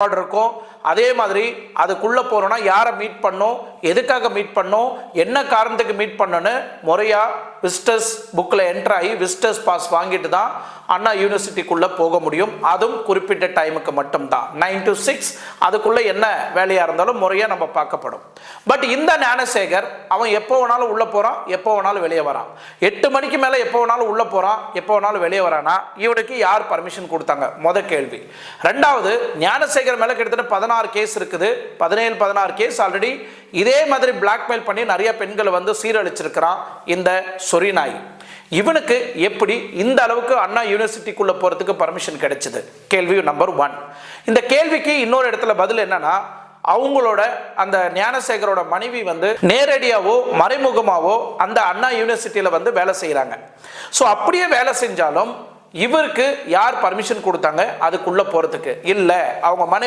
இருக்கும். அதே மாதிரி அதுக்குள்ள போறோம்னா யாரை மீட் பண்ணோம், எதுக்காக மீட் பண்ணோம், என்ன காரணத்துக்கு மீட் பண்ணோன்னு முறையா விசிட்டர்ஸ் புக்ல என்டர் ஆகி விசிட்டர்ஸ் பாஸ் வாங்கிட்டு தான் அண்ணா யூனிவர்சிட்டிக்குள்ள போக முடியும். அதுவும் குறிப்பிட்ட டைமுக்கு மட்டும்தான், 9 to 6. அதுக்குள்ள என்ன வேலையா இருந்தாலும் முறையா நம்ம பார்க்கப்படும். பட் இந்த ஞானசேகர் அவன் எப்போ வேணாலும் உள்ள போறான், எப்போ வேணாலும் வெளியே வரான். 8 மணிக்கு மேல எப்போ வேணாலும் உள்ள போறான், எப்போ வேணாலும் வெளியே வரானா இவனுக்கு யார் பர்மிஷன் கொடுத்தாங்க? முத கேள்வி. ரெண்டாவது, ஞானசேகர் மேல கிட்டத்தட்ட 16 கேஸ் இருக்குது. 16 கேஸ் ஆல்ரெடி இதே மாதிரி பிளாக்மெயில் பண்ணி நிறைய பெண்களை வந்து சீரழிச்சிருக்கிறான் இந்த சொரிநாய். இவனுக்கு எப்படி இந்த அளவுக்கு அண்ணா யூனிவர்சிட்டிக்குள்ள போறதுக்கு பர்மிஷன் கிடைச்சது? கேள்வி நம்பர் 1. இந்த கேள்விக்கு இன்னொரு இடத்துல பதில் என்னன்னா, அவங்களோட அந்த ஞானசேகரோட மனைவி வந்து நேரடியாவோ மறைமுகமாவோ அந்த அண்ணா யூனிவர்சிட்டியில வந்து வேலை செய்யறாங்க. ஸோ அப்படியே வேலை செஞ்சாலும் இவருக்கு யார் பர்மிஷன் கொடுத்தாங்க அதுக்குள்ள போறதுக்கு? இல்ல, அவங்க மனைவி